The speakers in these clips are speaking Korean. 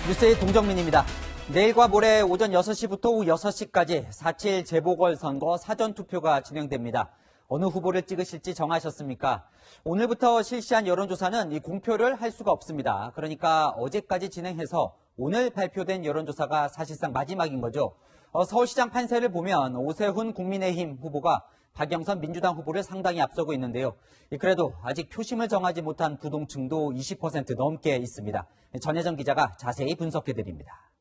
뉴스의 동정민입니다. 내일과 모레 오전 6시부터 오후 6시까지 4.7 재보궐선거 사전투표가 진행됩니다. 어느 후보를 찍으실지 정하셨습니까? 오늘부터 실시한 여론조사는 이 공표를 할 수가 없습니다. 그러니까 어제까지 진행해서 오늘 발표된 여론조사가 사실상 마지막인 거죠. 서울시장 판세를 보면 오세훈 국민의힘 후보가 박영선 민주당 후보를 상당히 앞서고 있는데요. 그래도 아직 표심을 정하지 못한 부동층도 20% 넘게 있습니다. 전혜정 기자가 자세히 분석해드립니다.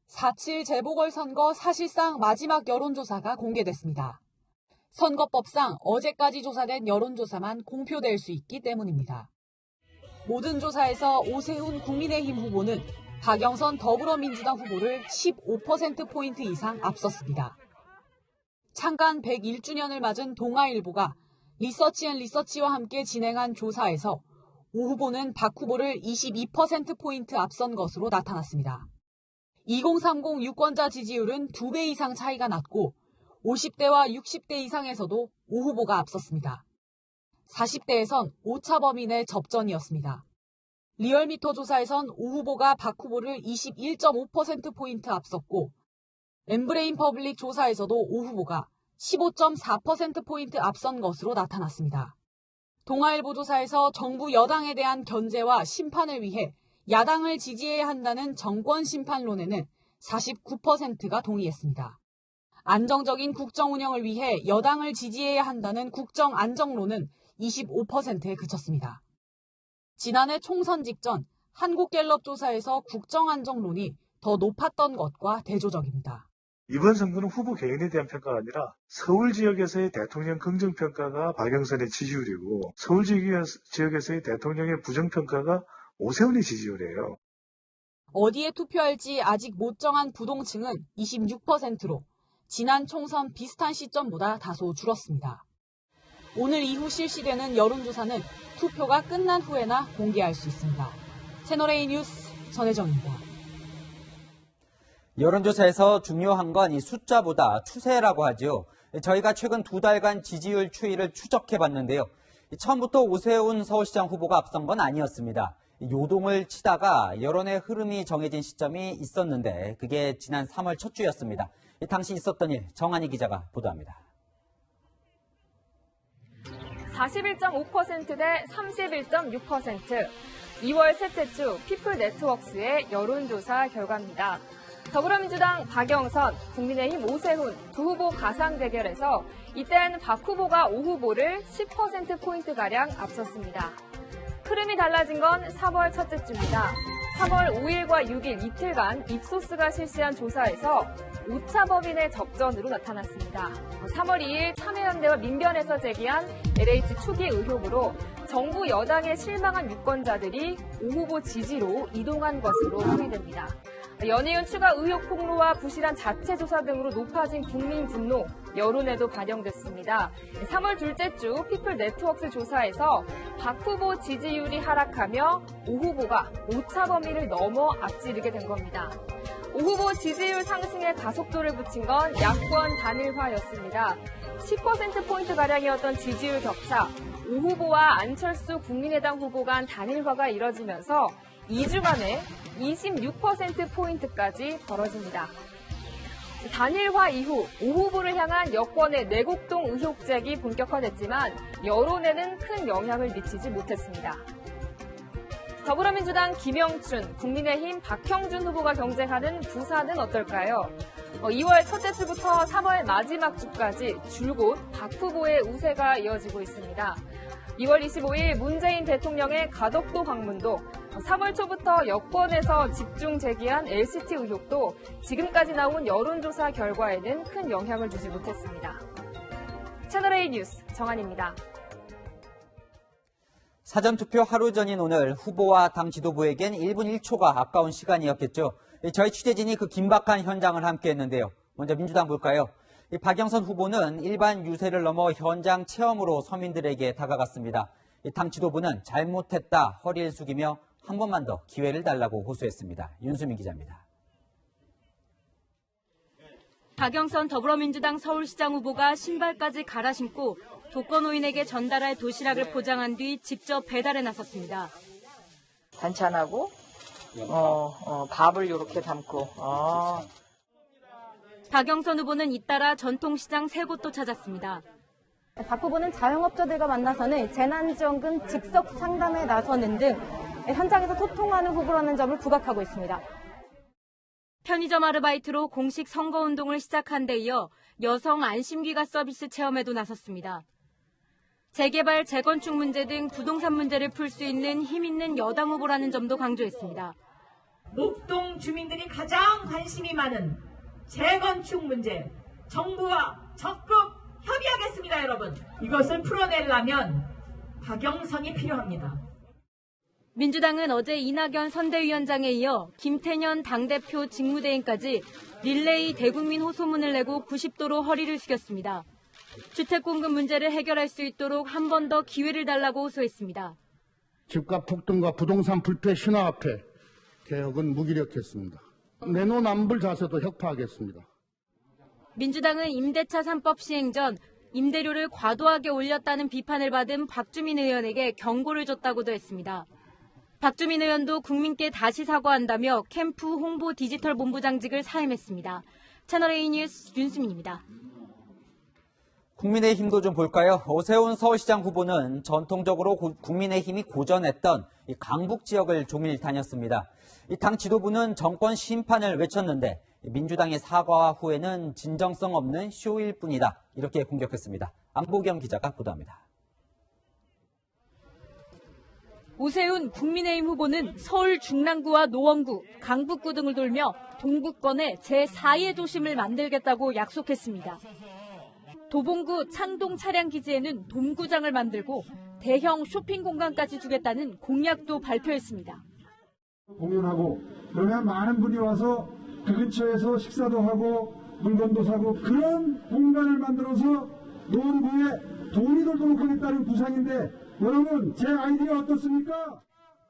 4.7 재보궐선거 사실상 마지막 여론조사가 공개됐습니다. 선거법상 어제까지 조사된 여론조사만 공표될 수 있기 때문입니다. 모든 조사에서 오세훈 국민의힘 후보는 박영선 더불어민주당 후보를 15%포인트 이상 앞섰습니다. 창간 101주년을 맞은 동아일보가 리서치앤리서치와 함께 진행한 조사에서 오 후보는 박 후보를 22%포인트 앞선 것으로 나타났습니다. 2030 유권자 지지율은 2배 이상 차이가 났고 50대와 60대 이상에서도 오 후보가 앞섰습니다. 40대에선 오차 범위 내 접전이었습니다. 리얼미터 조사에선 오 후보가 박 후보를 21.5%포인트 앞섰고 엠브레인 퍼블릭 조사에서도 오 후보가 15.4%포인트 앞선 것으로 나타났습니다. 동아일보 조사에서 정부 여당에 대한 견제와 심판을 위해 야당을 지지해야 한다는 정권 심판론에는 49%가 동의했습니다. 안정적인 국정 운영을 위해 여당을 지지해야 한다는 국정 안정론은 25%에 그쳤습니다. 지난해 총선 직전 한국갤럽 조사에서 국정 안정론이 더 높았던 것과 대조적입니다. 이번 선거는 후보 개인에 대한 평가가 아니라 서울 지역에서의 대통령 긍정평가가 박영선의 지지율이고 서울 지역에서의 대통령의 부정평가가 오세훈의 지지율이에요. 어디에 투표할지 아직 못 정한 부동층은 26%로 지난 총선 비슷한 시점보다 다소 줄었습니다. 오늘 이후 실시되는 여론조사는 투표가 끝난 후에나 공개할 수 있습니다. 채널A 뉴스 전혜정입니다. 여론조사에서 중요한 건 이 숫자보다 추세라고 하죠. 저희가 최근 2달간 지지율 추이를 추적해봤는데요. 처음부터 오세훈 서울시장 후보가 앞선 건 아니었습니다. 요동을 치다가 여론의 흐름이 정해진 시점이 있었는데 그게 지난 3월 첫 주였습니다. 당시 있었던 일 정한희 기자가 보도합니다. 41.5% 대 31.6%. 2월 셋째 주 피플네트웍스의 여론조사 결과입니다. 더불어민주당 박영선, 국민의힘 오세훈 두 후보 가상 대결에서 이때는 박 후보가 오 후보를 10%포인트가량 앞섰습니다. 흐름이 달라진 건 3월 첫째 주입니다. 3월 5일과 6일 이틀간 입소스가 실시한 조사에서 오차 범위 내 접전으로 나타났습니다. 3월 2일 참여연대와 민변에서 제기한 LH 초기 의혹으로 정부 여당에 실망한 유권자들이 오 후보 지지로 이동한 것으로 추이됩니다. 연이은 추가 의혹 폭로와 부실한 자체 조사 등으로 높아진 국민 분노, 여론에도 반영됐습니다. 3월 둘째 주 피플네트웍스 조사에서 박 후보 지지율이 하락하며 오 후보가 오차 범위를 넘어 앞지르게 된 겁니다. 오 후보 지지율 상승에 가속도를 붙인 건 야권 단일화였습니다. 10%포인트가량이었던 지지율 격차, 오 후보와 안철수 국민의당 후보 간 단일화가 이뤄지면서 2주 만에 26%포인트까지 벌어집니다. 단일화 이후 오 후보를 향한 여권의 내곡동 의혹 제기 본격화됐지만 여론에는 큰 영향을 미치지 못했습니다. 더불어민주당 김영춘, 국민의힘 박형준 후보가 경쟁하는 부산은 어떨까요? 2월 첫째 주부터 3월 마지막 주까지 줄곧 박 후보의 우세가 이어지고 있습니다. 2월 25일 문재인 대통령의 가덕도 방문도 3월 초부터 여권에서 집중 제기한 LCT 의혹도 지금까지 나온 여론조사 결과에는 큰 영향을 주지 못했습니다. 채널A 뉴스 정한입니다. 사전투표 하루 전인 오늘 후보와 당 지도부에겐 1분 1초가 아까운 시간이었겠죠. 저희 취재진이 그 긴박한 현장을 함께했는데요. 먼저 민주당 볼까요? 박영선 후보는 일반 유세를 넘어 현장 체험으로 서민들에게 다가갔습니다. 당 지도부는 잘못했다 허리를 숙이며 한 번만 더 기회를 달라고 호소했습니다. 윤수민 기자입니다. 박영선 더불어민주당 서울시장 후보가 신발까지 갈아 신고 독거노인에게 전달할 도시락을 포장한 뒤 직접 배달에 나섰습니다. 반찬하고 밥을 이렇게 담고. 박영선 후보는 잇따라 전통시장 3곳도 찾았습니다. 박 후보는 자영업자들과 만나서는 재난지원금 직접 상담에 나서는 등 현장에서 소통하는 후보라는 점을 부각하고 있습니다. 편의점 아르바이트로 공식 선거운동을 시작한 데 이어 여성 안심귀가 서비스 체험에도 나섰습니다. 재개발, 재건축 문제 등 부동산 문제를 풀 수 있는 힘 있는 여당 후보라는 점도 강조했습니다. 목동 주민들이 가장 관심이 많은 재건축 문제, 정부와 적극 협의하겠습니다, 여러분. 이것을 풀어내려면 박영선이 필요합니다. 민주당은 어제 이낙연 선대위원장에 이어 김태년 당대표 직무대행까지 릴레이 대국민 호소문을 내고 90도로 허리를 숙였습니다. 주택 공급 문제를 해결할 수 있도록 한 번 더 기회를 달라고 호소했습니다. 집값 폭등과 부동산 불패 신화 앞에 개혁은 무기력했습니다. 내노남불 자세도 혁파하겠습니다. 민주당은 임대차 3법 시행 전 임대료를 과도하게 올렸다는 비판을 받은 박주민 의원에게 경고를 줬다고도 했습니다. 박주민 의원도 국민께 다시 사과한다며 캠프 홍보 디지털 본부장직을 사임했습니다. 채널A 뉴스 윤수민입니다. 국민의힘도 좀 볼까요? 오세훈 서울시장 후보는 전통적으로 국민의힘이 고전했던 이 강북 지역을 종일 다녔습니다. 이 당 지도부는 정권 심판을 외쳤는데 민주당의 사과와 후회는 진정성 없는 쇼일 뿐이다. 이렇게 공격했습니다. 안보경 기자가 보도합니다. 오세훈 국민의힘 후보는 서울 중랑구와 노원구, 강북구 등을 돌며 동구권의 제4의 도심을 만들겠다고 약속했습니다. 도봉구 창동 차량기지에는 돔구장을 만들고 대형 쇼핑 공간까지 주겠다는 공약도 발표했습니다. 공연하고 그러면 많은 분이 와서 그 근처에서 식사도 하고 물건도 사고 그런 공간을 만들어서 노원구에 돈이 돌도록 하겠다는 구상인데 여러분 제 아이디어 어떻습니까?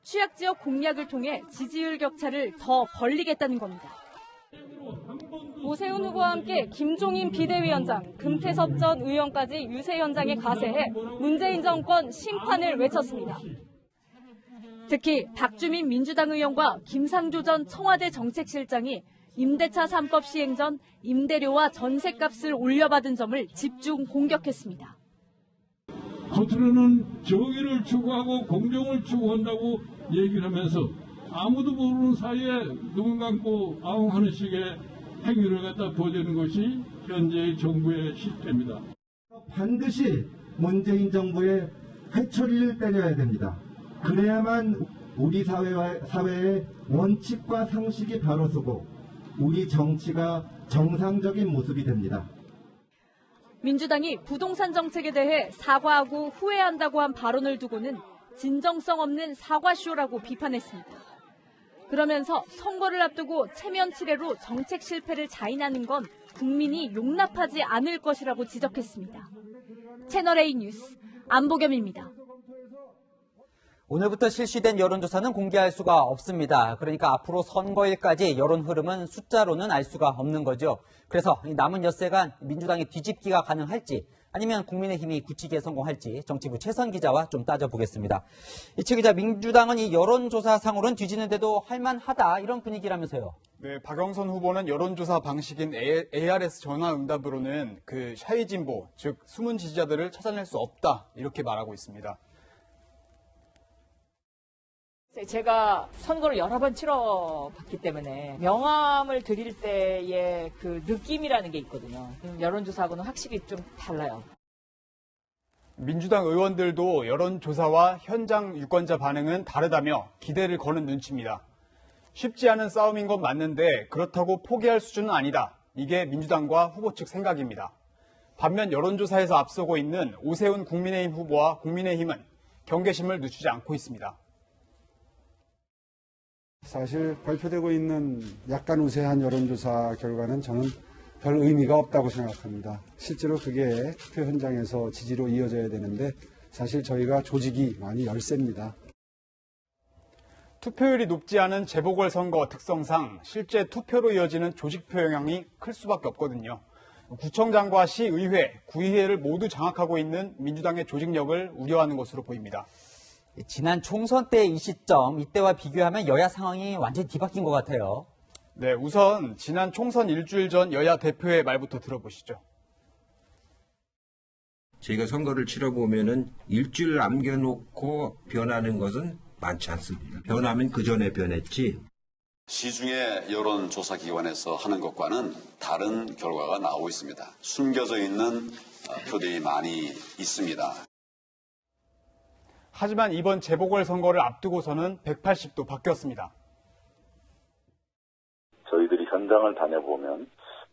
취약지역 공약을 통해 지지율 격차를 더 벌리겠다는 겁니다. 오세훈 후보와 함께 김종인 비대위원장, 금태섭 전 의원까지 유세 현장에 가세해 문재인 정권 심판을 외쳤습니다. 특히 박주민 민주당 의원과 김상조 전 청와대 정책실장이 임대차 3법 시행 전 임대료와 전셋값을 올려받은 점을 집중 공격했습니다. 겉으로는 정의를 추구하고 공정을 추구한다고 얘기를 하면서 아무도 모르는 사이에 눈 감고 아웅하는 식의 행위를 갖다 보여주는 것이 현재의 정부의 시스템입니다. 반드시 문재인 정부의 회초리를 때려야 됩니다. 그래야만 우리 사회의 원칙과 상식이 바로 서고 우리 정치가 정상적인 모습이 됩니다. 민주당이 부동산 정책에 대해 사과하고 후회한다고 한 발언을 두고는 진정성 없는 사과쇼라고 비판했습니다. 그러면서 선거를 앞두고 체면 치레로 정책 실패를 자인하는 건 국민이 용납하지 않을 것이라고 지적했습니다. 채널A 뉴스 안보겸입니다. 오늘부터 실시된 여론조사는 공개할 수가 없습니다. 그러니까 앞으로 선거일까지 여론 흐름은 숫자로는 알 수가 없는 거죠. 그래서 남은 엿새간 민주당의 뒤집기가 가능할지 아니면 국민의힘이 굳히기에 성공할지 정치부 최선 기자와 좀 따져보겠습니다. 이채 기자, 민주당은 이 여론조사상으로는 뒤지는데도 할만하다 이런 분위기라면서요. 네, 박영선 후보는 여론조사 방식인 ARS 전화응답으로는 그 샤이 진보, 즉 숨은 지지자들을 찾아낼 수 없다 이렇게 말하고 있습니다. 제가 선거를 여러 번 치러봤기 때문에 명함을 드릴 때의 그 느낌이라는 게 있거든요. 여론조사하고는 확실히 좀 달라요. 민주당 의원들도 여론조사와 현장 유권자 반응은 다르다며 기대를 거는 눈치입니다. 쉽지 않은 싸움인 건 맞는데 그렇다고 포기할 수준은 아니다. 이게 민주당과 후보 측 생각입니다. 반면 여론조사에서 앞서고 있는 오세훈 국민의힘 후보와 국민의힘은 경계심을 늦추지 않고 있습니다. 사실 발표되고 있는 약간 우세한 여론조사 결과는 저는 별 의미가 없다고 생각합니다. 실제로 그게 투표 현장에서 지지로 이어져야 되는데 사실 저희가 조직이 많이 열세입니다. 투표율이 높지 않은 재보궐선거 특성상 실제 투표로 이어지는 조직표 영향이 클 수밖에 없거든요. 구청장과 시의회, 구의회를 모두 장악하고 있는 민주당의 조직력을 우려하는 것으로 보입니다. 지난 총선 때 이 시점, 이때와 비교하면 여야 상황이 완전히 뒤바뀐 것 같아요. 네, 우선 지난 총선 일주일 전 여야 대표의 말부터 들어보시죠. 저희가 선거를 치러보면은 일주일 남겨놓고 변하는 것은 많지 않습니다. 변하면 그 전에 변했지. 시중의 여론조사기관에서 하는 것과는 다른 결과가 나오고 있습니다. 숨겨져 있는 표들이 많이 있습니다. 하지만 이번 재보궐선거를 앞두고서는 180도 바뀌었습니다. 저희들이 현장을 다녀보면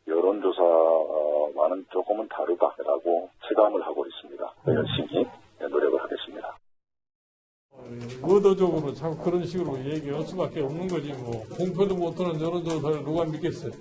여론조사와는 조금은 다르다라고 체감을 하고 있습니다. 열심히 노력을 하겠습니다. 의도적으로 자꾸 그런 식으로 얘기할 수밖에 없는 거지 뭐. 공표도 못하는 여론조사를 누가 믿겠어요.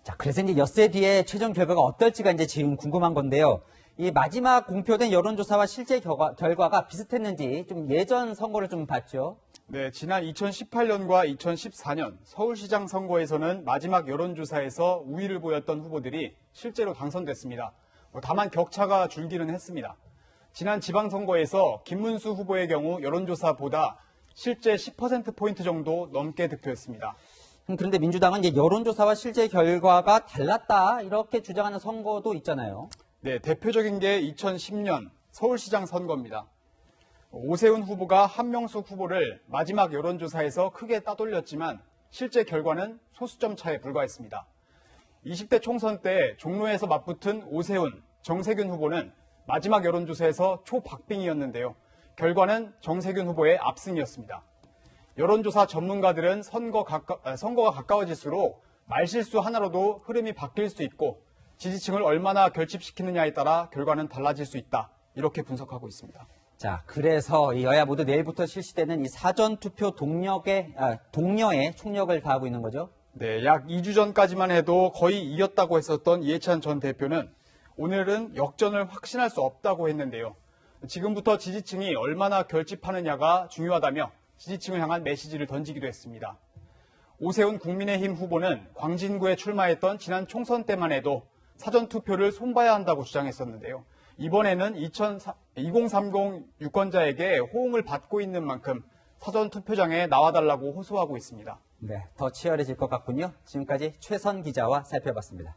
자, 그래서 이제 엿새 뒤에 최종 결과가 어떨지가 이제 지금 궁금한 건데요. 이 마지막 공표된 여론조사와 실제 결과가 비슷했는지 좀 예전 선거를 좀 봤죠. 네, 지난 2018년과 2014년 서울시장 선거에서는 마지막 여론조사에서 우위를 보였던 후보들이 실제로 당선됐습니다. 다만 격차가 줄기는 했습니다. 지난 지방선거에서 김문수 후보의 경우 여론조사보다 실제 10%포인트 정도 넘게 득표했습니다. 그런데 민주당은 이제 여론조사와 실제 결과가 달랐다 이렇게 주장하는 선거도 있잖아요. 네, 대표적인 게 2010년 서울시장 선거입니다. 오세훈 후보가 한명숙 후보를 마지막 여론조사에서 크게 따돌렸지만 실제 결과는 소수점 차에 불과했습니다. 20대 총선 때 종로에서 맞붙은 오세훈, 정세균 후보는 마지막 여론조사에서 초박빙이었는데요. 결과는 정세균 후보의 압승이었습니다. 여론조사 전문가들은 선거가 가까워질수록 말실수 하나로도 흐름이 바뀔 수 있고 지지층을 얼마나 결집시키느냐에 따라 결과는 달라질 수 있다. 이렇게 분석하고 있습니다. 자, 그래서 이 여야 모두 내일부터 실시되는 이 사전투표 동료의 총력을 다하고 있는 거죠? 네, 약 2주 전까지만 해도 거의 이겼다고 했었던 이해찬 전 대표는 오늘은 역전을 확신할 수 없다고 했는데요. 지금부터 지지층이 얼마나 결집하느냐가 중요하다며 지지층을 향한 메시지를 던지기도 했습니다. 오세훈 국민의힘 후보는 광진구에 출마했던 지난 총선 때만 해도 사전투표를 손봐야 한다고 주장했었는데요. 이번에는 2030 유권자에게 호응을 받고 있는 만큼 사전투표장에 나와달라고 호소하고 있습니다. 네, 더 치열해질 것 같군요. 지금까지 최선 기자와 살펴봤습니다.